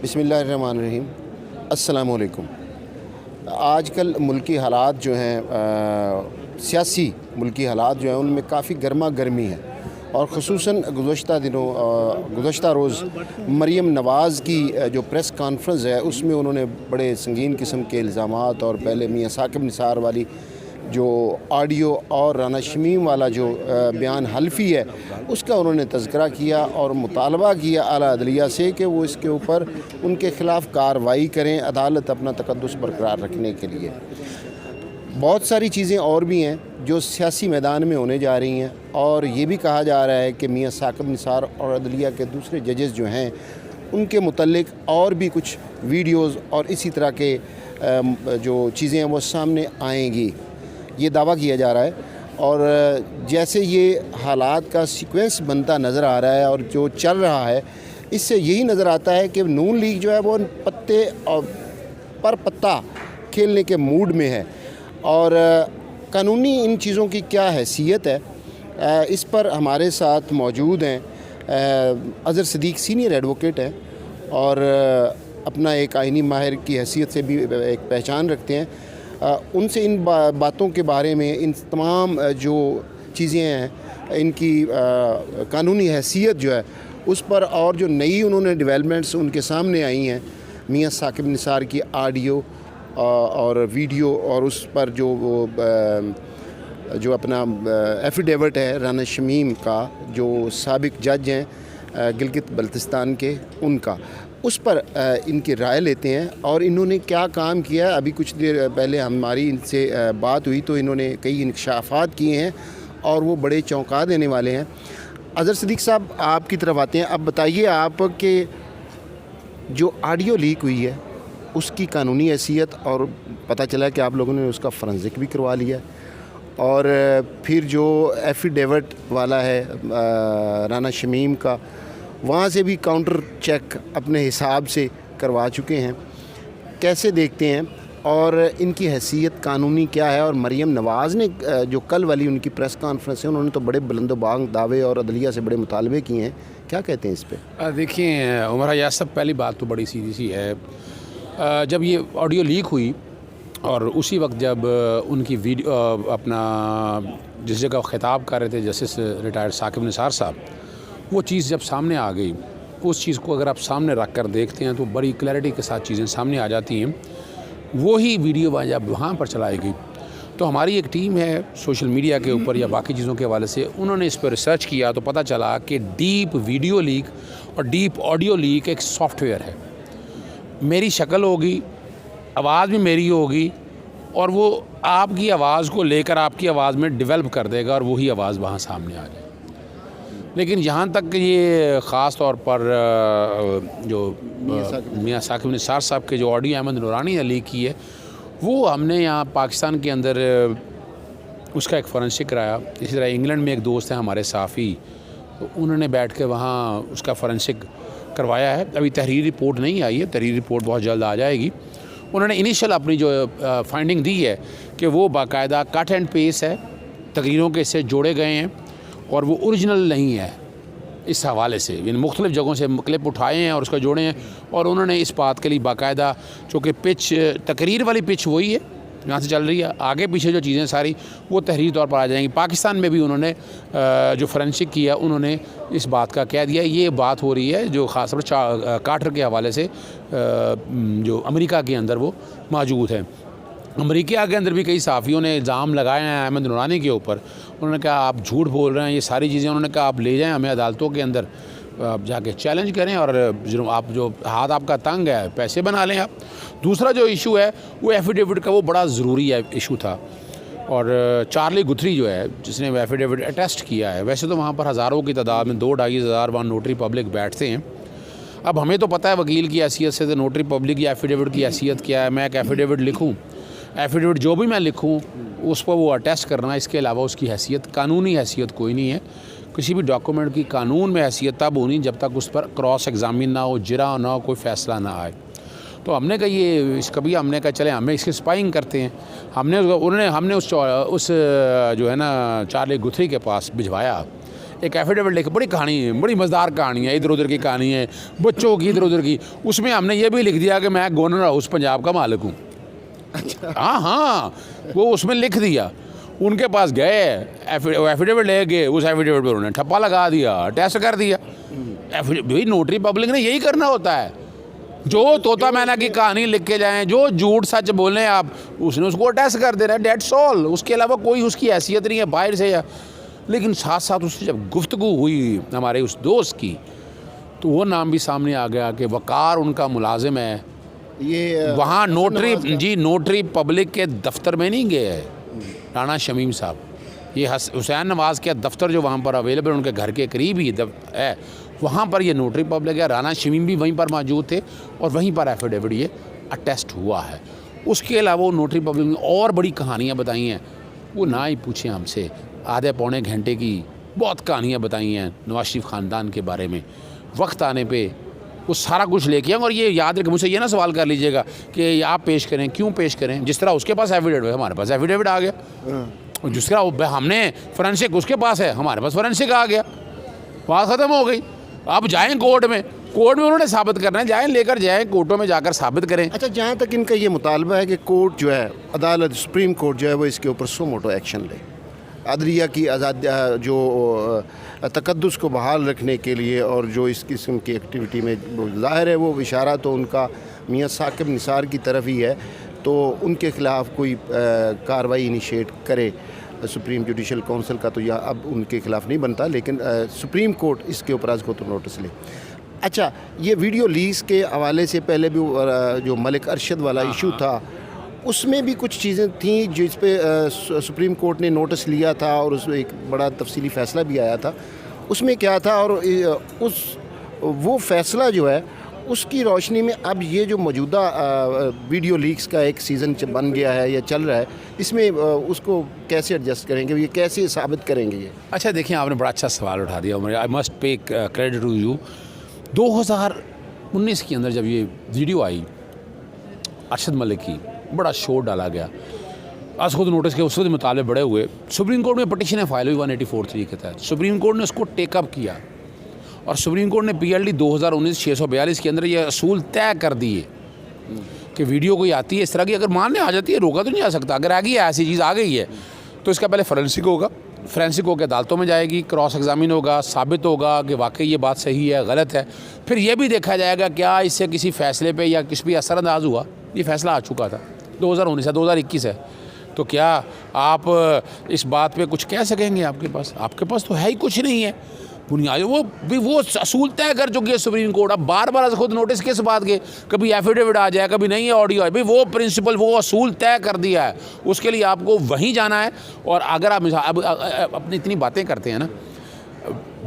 बिस्मिल्लाहिर्रहमानिर्रहीम। अस्सलाम वालेकुम। आजकल मुल्की हालात जो हैं सियासी मुल्की हालात जो हैं उनमें काफ़ी गर्मा गर्मी है और ख़ुसूसन गुज़श्ता रोज़ मरीम नवाज़ की जो प्रेस कॉन्फ्रेंस है उसमें उन्होंने बड़े संगीन किस्म के इल्ज़ामात और पहले मियाँ साकिब निसार वाली जो ऑडियो और राना शमीम वाला जो बयान हल्फी है उसका उन्होंने तज़किरा किया और मुतालबा किया आला अदलिया से कि वो इसके ऊपर उनके ख़िलाफ़ कार्रवाई करें, अदालत अपना तक़द्दुस बरकरार रखने के लिए। बहुत सारी चीज़ें और भी हैं जो सियासी मैदान में होने जा रही हैं और ये भी कहा जा रहा है कि मियाँ साकिब निसार और अदलिया के दूसरे जजेस जो हैं उनके मुतल्लिक और भी कुछ वीडियोज़ और इसी तरह के जो चीज़ें हैं वो सामने आएंगी, ये दावा किया जा रहा है। और जैसे ये हालात का सीक्वेंस बनता नज़र आ रहा है और जो चल रहा है इससे यही नज़र आता है कि नून लीग जो है वो पत्ते और पर पत्ता खेलने के मूड में है और कानूनी इन चीज़ों की क्या हैसियत है, इस पर हमारे साथ मौजूद हैं अज़हर सिद्दीक़ सीनियर एडवोकेट हैं और अपना एक आइनी माहिर की हैसियत से भी एक पहचान रखते हैं। उनसे इन बातों के बारे में, इन तमाम जो चीज़ें हैं इनकी कानूनी हैसियत जो है उस पर और जो नई उन्होंने डेवलपमेंट्स उनके सामने आई हैं मियाँ साकिब निसार की ऑडियो और वीडियो और उस पर जो अपना एफिडेविट है राना शमीम का जो साबिक जज हैं गिलगित बल्तिस्तान के, उनका उस पर इनकी राय लेते हैं और इन्होंने क्या काम किया। अभी कुछ देर पहले हमारी इनसे बात हुई तो इन्होंने कई इंकशाफात किए हैं और वो बड़े चौंका देने वाले हैं। अज़हर सिद्दीक़ साहब आपकी तरफ आते हैं, अब बताइए आप कि जो ऑडियो लीक हुई है उसकी कानूनी हैसियत, और पता चला कि आप लोगों ने उसका फोरेंसिक भी करवा लिया और फिर जो एफिडेविट वाला है राना शमीम का वहाँ से भी काउंटर चेक अपने हिसाब से करवा चुके हैं, कैसे देखते हैं और इनकी हैसियत कानूनी क्या है। और मरीम नवाज़ ने जो कल वाली उनकी प्रेस कॉन्फ्रेंस है उन्होंने तो बड़े बुलंदोबांग दावे और अदलिया से बड़े मुतालबे किए हैं, क्या कहते हैं इस पर? देखिए उमर यार साहब, पहली बात तो बड़ी सीधी सी है, जब ये ऑडियो लीक हुई और उसी वक्त जब उनकी वीडियो अपना जिस जगह ख़िताब कर रहे थे जस्टिस रिटायर्ड साकिब निसार साहब, वो चीज़ जब सामने आ गई, उस चीज़ को अगर आप सामने रख कर देखते हैं तो बड़ी क्लैरिटी के साथ चीज़ें सामने आ जाती हैं। वो ही वीडियो जब वहाँ पर चलाई गई तो हमारी एक टीम है सोशल मीडिया के ऊपर या बाकी चीज़ों के हवाले से, उन्होंने इस पर रिसर्च किया तो पता चला कि डीप वीडियो लीक और डीप ऑडियो लीक एक सॉफ्टवेयर है। मेरी शक्ल होगी, आवाज़ भी मेरी होगी और वो आपकी आवाज़ को लेकर आपकी आवाज़ में डेवलप कर देगा और वही आवाज़ वहाँ सामने आ जाए। लेकिन जहाँ तक ये ख़ास तौर पर जो मियाँ साकिब निसार साहब के जो ऑडियो अहमद नूरानी ने लीक की है, वो हमने यहाँ पाकिस्तान के अंदर उसका एक फोरेंसिक कराया। इसी तरह इंग्लैंड में एक दोस्त है हमारे साफ़ी, तो उन्होंने बैठ के वहाँ उसका फोरेंसिक करवाया है। अभी तहरीरी रिपोर्ट नहीं आई है, तहरीरी रिपोर्ट बहुत जल्द आ जाएगी। उन्होंने इनिशियल अपनी जो फाइंडिंग दी है कि वो बाकायदा कट एंड पेस्ट है, तकरीरों के इससे जोड़े गए हैं और वो ओरिजिनल नहीं है। इस हवाले से इन मुख्तलिफ़ जगहों से क्लिप उठाए हैं और उसका जोड़े हैं और उन्होंने इस बात के लिए बाकायदा, चूँकि पिच तकरीर वाली पिच वही है यहाँ से चल रही है, आगे पीछे जो चीज़ें सारी वो तहरीरी तौर पर आ जाएंगी। पाकिस्तान में भी उन्होंने जो फोरेंसिक किया उन्होंने इस बात का कह दिया। ये बात हो रही है जो ख़ास तौर पर कार्टर के हवाले से जो अमेरिका के अंदर वो मौजूद है। अमेरिका के अंदर भी कई सहाफ़ियों ने इल्ज़ाम लगाए हैं अहमद नूरानी के ऊपर। उन्होंने कहा आप झूठ बोल रहे हैं, ये सारी चीज़ें उन्होंने कहा आप ले जाएं हमें अदालतों के अंदर, आप जाके चैलेंज करें और आप जो हाथ आपका तंग है पैसे बना लें आप। दूसरा जो इशू है वो एफिडेविट का, वो बड़ा ज़रूरी है इशू था। और चार्ली गुथरी जो है जिसने वो एफिडेविट अटेस्ट किया है, वैसे तो वहाँ पर हज़ारों की तादाद में 2-2.5 हज़ार वहाँ नोटरी पब्लिक बैठते हैं। अब हमें तो पता है वकील की हैसियत से तो नोटरी पब्लिक या एफिडेविट की हैसियत क्या है। मैं एक एफिडेविट लिखूँ, एफिडेविट जो भी मैं लिखूँ उस पर वो अटेस्ट करना, इसके अलावा उसकी हैसियत, कानूनी हैसियत कोई नहीं है। किसी भी डॉक्यूमेंट की कानून में हैसियत तब होनी जब तक उस पर क्रॉस एग्जामिन ना हो, जिरा ना हो, कोई फ़ैसला ना आए। तो हमने कहा ये कभी हमने कहा चले हमें इसकी स्पाइंग करते हैं। हमने उस जो है ना चार्ली गुथरी के पास भिजवाया एक एफिडेविट लिख, बड़ी कहानी है, बड़ी मज़ेदार कहानी है, इधर उधर की कहानी है, बच्चों की इधर उधर की। उसमें हमने ये भी लिख दिया कि मैं गवर्नर हाउस पंजाब का मालिक हूँ। हाँ हाँ, वो उसमें लिख दिया। उनके पास गए, एफिडेविट ले गए, उस एफिडेविट पर उन्होंने ठप्पा लगा दिया, टेस्ट कर दिया। भाई नोटरी पब्लिक ने यही करना होता है, जो तोता मैना की कहानी लिख के जाएं, जो झूठ सच बोलें आप, उसने उसको टेस्ट कर देना है, डेट्स ऑल। उसके अलावा कोई उसकी हैसियत नहीं है बाहर से या। लेकिन साथ साथ उससे जब गुफ्तगू हुई हमारे उस दोस्त की, तो वो नाम भी सामने आ गया कि वकार उनका मुलाजिम है। ये वहाँ नोटरी पब्लिक के दफ्तर में नहीं गए है राना शमीम साहब, ये हुसैन नवाज़ के दफ्तर जो वहाँ पर अवेलेबल उनके घर के करीब ही है, वहाँ पर ये नोटरी पब्लिक है। राना शमीम भी वहीं पर मौजूद थे और वहीं पर एफिडेविट ये अटेस्ट हुआ है। उसके अलावा वो नोटरी पब्लिक ने और बड़ी कहानियाँ बताई हैं, वो ना ही पूछें हमसे। आधे पौने घंटे की बहुत कहानियाँ बताई हैं नवाज शरीफ ख़ानदान के बारे में। वक्त आने पे वो सारा कुछ लेके आए। और ये याद रखें, मुझसे ये ना सवाल कर लीजिएगा कि आप पेश करें, क्यों पेश करें। जिस तरह उसके पास एफिडेविट है, हमारे पास एफिडेविट आ गया। और जिस तरह हमने फोरेंसिक उसके पास है, हमारे पास फोरेंसिक आ गया। बात ख़त्म हो गई। अब जाएँ कोर्ट में उन्होंने साबित करना है, जाएँ लेकर जाएँ कोर्टों में जाकर साबित करें। अच्छा, जहाँ तक इनका ये मुतालबा है कि कोर्ट जो है, अदालत सुप्रीम कोर्ट जो है वो इसके ऊपर सो मोटो एक्शन ले, अदलिया की आज़ादी जो तकद्दुस को बहाल रखने के लिए, और जो इस किस्म की एक्टिविटी में ज़ाहिर है वो इशारा तो उनका मियाँ साकिब निसार की तरफ ही है, तो उनके ख़िलाफ़ कोई कार्रवाई इनिशिएट करे सुप्रीम जुडिशल काउंसिल का, तो यह अब उनके ख़िलाफ़ नहीं बनता, लेकिन सुप्रीम कोर्ट इसके ऊपर आज को तो नोटिस ले। अच्छा, ये वीडियो लीक्स के हवाले से पहले भी जो मलिक अरशद वाला इशू था, उसमें भी कुछ चीज़ें थी जिस पे सुप्रीम कोर्ट ने नोटिस लिया था और उसमें एक बड़ा तफसीली फ़ैसला भी आया था। उसमें क्या था, और वो फ़ैसला जो है उसकी रोशनी में अब ये जो मौजूदा वीडियो लीक्स का एक सीज़न बन गया है या चल रहा है, इसमें उसको कैसे एडजस्ट करेंगे, ये कैसे साबित करेंगे ये? अच्छा देखिए, आपने बड़ा अच्छा सवाल उठा दिया। I must pay credit to you. 2019 के अंदर जब ये वीडियो आई अरशद मलिक की, बड़ा शोर डाला गया। आज खुद नोटिस के उस वक्त मुताले बड़े हुए। सुप्रीम कोर्ट में पटिशन फाइल हुई 184(3) के तहत। सुप्रीम कोर्ट ने उसको टेकअप किया और सुप्रीम कोर्ट ने PLD 2019 642 के अंदर ये असूल तय कर दिए कि वीडियो कोई आती है इस तरह की, अगर मानने आ जाती है, रोका तो नहीं आ सकता। अगर आ गई है, ऐसी चीज़ आ गई है, तो इसका पहले फोरेंसिक होगा, फोरेंसिक होकर अदालतों में जाएगी, क्रॉस एग्जामिन होगा, साबित होगा कि वाकई ये बात सही है गलत है। फिर ये भी देखा जाएगा क्या इससे किसी फ़ैसले पे या किस भी असरअंदाज हुआ। ये फ़ैसला आ चुका था 2019 है, 2021 है, तो क्या आप इस बात पे कुछ कह सकेंगे? आपके पास तो है ही कुछ नहीं है बुनियाद। वो असूल तय कर चुकी है सुप्रीम कोर्ट। अब बार बार खुद नोटिस किस बात के, कभी एफिडेविट आ जाए, कभी नहीं है ऑडियो है, भाई वो प्रिंसिपल, वो असूल तय कर दिया है, उसके लिए आपको वहीं जाना है। और अगर आप अब अपनी इतनी बातें करते हैं ना,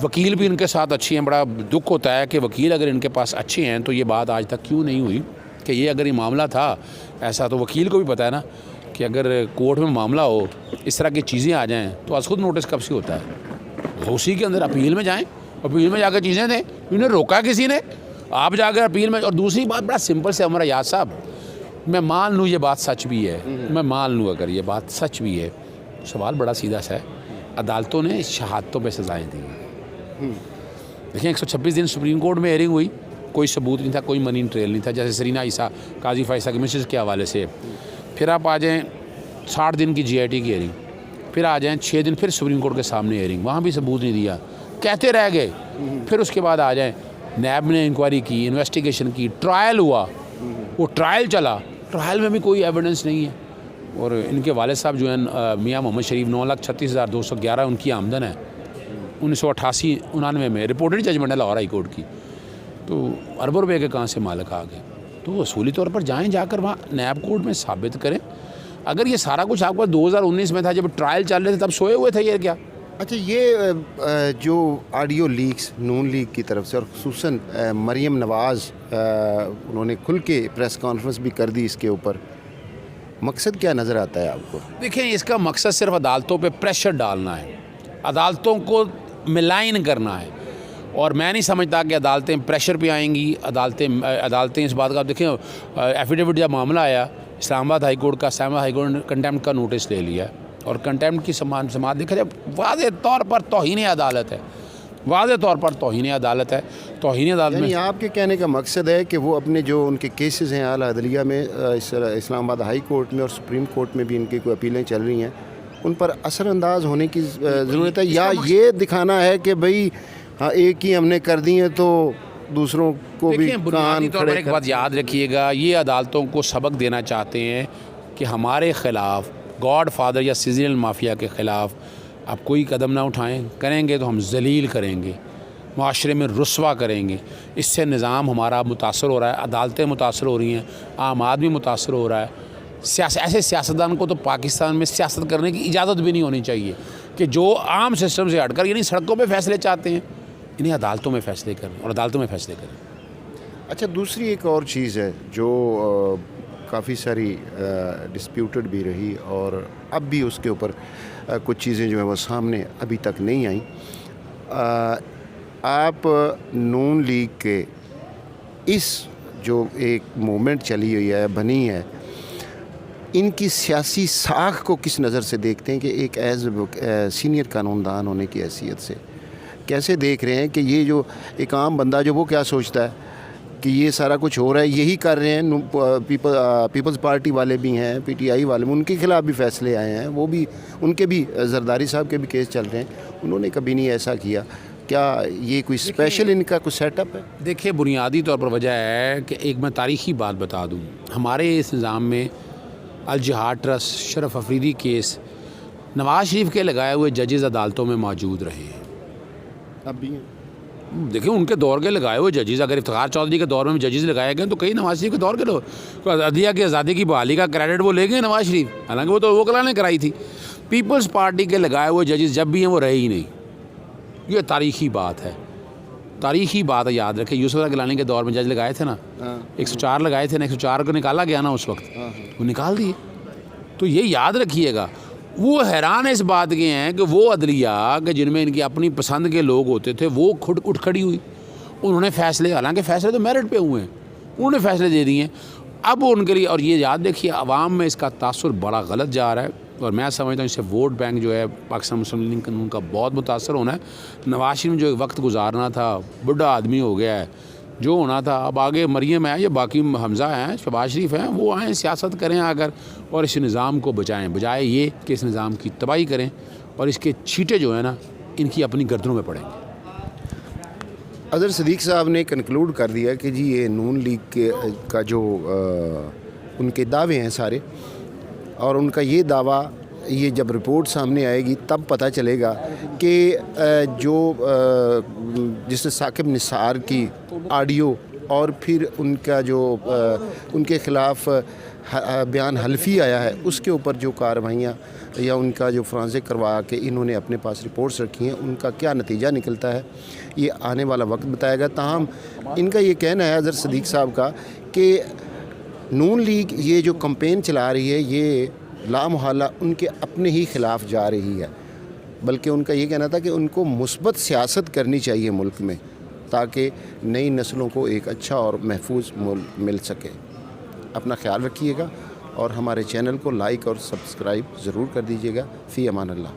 वकील भी इनके साथ अच्छी हैं, बड़ा दुख होता है कि वकील अगर इनके पास अच्छे हैं तो ये बात आज तक क्यों नहीं हुई कि ये अगर ये मामला था ऐसा, तो वकील को भी पता है ना कि अगर कोर्ट में मामला हो, इस तरह की चीज़ें आ जाएँ, तो आज खुद नोटिस कब से होता है। उसी के अंदर अपील में जाएं, अपील में जाकर चीज़ें दें। इन्हें रोका किसी ने, आप जाकर अपील में। और दूसरी बात बड़ा सिंपल से, हमारा याद साहब, मैं मान लूँ ये बात सच भी है, मैं मान लूँ अगर ये बात सच भी है, सवाल बड़ा सीधा सा है। अदालतों ने शहादतों पे सज़ाएँ दी। देखिए 126 दिन सुप्रीम कोर्ट में हेयरिंग हुई, कोई सबूत नहीं था, कोई मनी ट्रेल नहीं था, जैसे सरीना ईसा काजी फ़ाइसा की मिसेज के हवाले से। फिर आप आ जाएँ 60 दिन की GIT की हेयरिंग, फिर आ जाएँ 6 दिन फिर सुप्रीम कोर्ट के सामने हेयरिंग, वहाँ भी सबूत नहीं दिया, कहते रह गए। फिर उसके बाद आ जाएँ नैब ने इंक्वायरी की, इन्वेस्टिगेशन की, ट्रायल हुआ, वो ट्रायल चला, ट्रायल में भी कोई एविडेंस नहीं है। और इनके वाले साहब जो हैं मियाँ मोहम्मद शरीफ, 9,36,211 उनकी आमदन है। 1988-99 में रिपोर्टेड जजमेंट है लाहौर हाई कोर्ट की, तो अरबों रुपये के कहाँ से मालिक आ गए। तो असूली तौर पर जाएँ, जाकर वहाँ नैब कोर्ट में साबित करें। अगर ये सारा कुछ आपको 2019 में था, जब ट्रायल चल रहे थे, तब सोए हुए थे ये क्या? अच्छा, ये जो ऑडियो लीक्स नून लीग की तरफ से, और खुसूसन मरीम नवाज़, उन्होंने खुल के प्रेस कॉन्फ्रेंस भी कर दी इसके ऊपर, मकसद क्या नज़र आता है आपको? देखिए, इसका मकसद सिर्फ अदालतों पे प्रेशर डालना है, अदालतों को मिलाइन करना है। और मैं नहीं समझता कि अदालतें प्रेशर पे आएंगी। अदालतें इस बात का, देखिए एफिडेविट जब मामला आया इस्लामाबाद हाई कोर्ट का, इस्लामाबाद हाई कोर्ट ने कंटेम्प्ट का नोटिस ले लिया, और कंटेम्प्ट की समात देखा जाए वाज़ेह तौर पर तौहीन अदालत है। वाज़े तौर पर तौहीन अदालत है। तौहीन अदालत यानी में आपके कहने का मकसद है कि वो अपने जो उनके केसेस हैं आला अदलिया में, इस्लामाबाद हाई कोर्ट में और सुप्रीम कोर्ट में भी इनकी कोई अपीलें चल रही हैं, उन पर असरअंदाज होने की ज़रूरत है, या ये दिखाना है कि भाई हाँ एक ही हमने कर दी है तो दूसरों को भी देखिए, बुनियादी कान तौर पर खड़े एक बात याद रखिएगा, ये अदालतों को सबक देना चाहते हैं कि हमारे ख़िलाफ़ गॉड फादर या सीजनल माफिया के ख़िलाफ़ आप कोई कदम ना उठाएं, करेंगे तो हम जलील करेंगे, माशरे में रुस्वा करेंगे। इससे निज़ाम हमारा मुतासर हो रहा है, अदालतें मुतासर हो रही हैं, आम आदमी मुतासर हो रहा है। ऐसे सियासतदान को तो पाकिस्तान में सियासत करने की इजाज़त भी नहीं होनी चाहिए कि जो आम सिस्टम से हटकर यानी सड़कों पे फैसले चाहते हैं, इन्हें अदालतों में फ़ैसले करें और अदालतों में फ़ैसले करें। अच्छा, दूसरी एक और चीज़ है जो काफ़ी सारी डिस्प्यूटेड भी रही और अब भी उसके ऊपर कुछ चीज़ें जो है वो सामने अभी तक नहीं आई। आप नून लीग के इस जो एक मूवमेंट चली हुई है, बनी है, इनकी सियासी साख को किस नज़र से देखते हैं कि एक सीनियर कानूनदान होने की हैसियत से कैसे देख रहे हैं कि ये जो एक आम बंदा जो वो क्या सोचता है कि ये सारा कुछ हो रहा है, यही कर रहे हैं, पीपल्स पार्टी वाले भी हैं, पीटीआई वाले, उनके खिलाफ़ भी फैसले आए हैं, वो भी उनके भी जरदारी साहब के भी केस चल रहे हैं, उन्होंने कभी नहीं ऐसा किया। क्या ये कोई स्पेशल इनका कुछ सेटअप है? देखिए, बुनियादी तौर पर वजह है कि एक मैं तारीख़ी बात बता दूँ, हमारे इस निज़ाम में अल जिहाद ट्रस्ट, शरफ अफरीदी केस, नवाज़ शरीफ के लगाए हुए जजेज़ अदालतों में मौजूद रहे हैं। अब भी हैं? देखिए, उनके दौर के लगाए हुए जजेज़, अगर इफ्तिखार चौधरी के दौर में भी जजेज़ लगाए गए तो कई नवाज़ शरीफ के दौर के लोग, तो अदलिया की आज़ादी की बहाली का क्रेडिट वो ले गए नवाज़ शरीफ, हालांकि वो तो वकला ने कराई थी। पीपल्स पार्टी के लगाए हुए जजेज़ जब भी हैं वो रहे ही नहीं। ये तारीख़ी बात है, तारीख़ी बात है, याद रखें। यूसुफ गिलानी के दौर में जज लगाए थे ना, 104 लगाए थे ना, 104 को निकाला गया ना उस वक्त, वो निकाल दिए। तो ये याद रखिएगा, वो हैरान इस बात के हैं कि वो अदलिया कि जिनमें इनकी अपनी पसंद के लोग होते थे वो खुद उठ खड़ी हुई, उन्होंने फ़ैसले, हालांकि फ़ैसले तो मेरिट पे हुए हैं, उन्होंने फ़ैसले दे दिए। अब उनके लिए, और ये याद रखिए, आवाम में इसका तासुर बड़ा गलत जा रहा है और मैं समझता हूँ इससे वोट बैंक जो है पाकिस्तान मुस्लिम लीग कानून का बहुत मुतासर होना है। नवाज शरीफ जो वक्त गुजारना था, बुढ़ा आदमी हो गया है, जो होना था, अब आगे मरियम है या बाकी हमज़ा हैं, शहबाज शरीफ हैं, वो आएँ सियासत करें आकर और इस निज़ाम को बचाएं, बजाय ये कि इस निज़ाम की तबाही करें और इसके छींटे जो है ना इनकी अपनी गर्दनों में पड़ेंगे। अज़हर सिद्दीक़ साहब ने कंक्लूड कर दिया कि जी ये नून लीग के का जो उनके दावे हैं सारे, और उनका ये दावा, ये जब रिपोर्ट सामने आएगी तब पता चलेगा कि जो जिसने साकिब निसार की ऑडियो और फिर उनका जो उनके ख़िलाफ़ बयान हल्फी आया है उसके ऊपर जो कार्रवाइयाँ या उनका जो फोरेंसिक करवा के इन्होंने अपने पास रिपोर्ट्स रखी हैं, उनका क्या नतीजा निकलता है ये आने वाला वक्त बताएगा। ताहम इनका ये कहना है अज़हर सिद्दीक़ साहब का कि नून लीग ये जो कैंपेन चला रही है ये लामहला उनके अपने ही ख़िलाफ़ जा रही है, बल्कि उनका ये कहना था कि उनको मुस्बत सियासत करनी चाहिए मुल्क में ताकि नई नस्लों को एक अच्छा और महफूज मुल्क मिल सके। अपना ख्याल रखिएगा और हमारे चैनल को लाइक और सब्सक्राइब ज़रूर कर दीजिएगा। फ़ी अमान अल्लाह।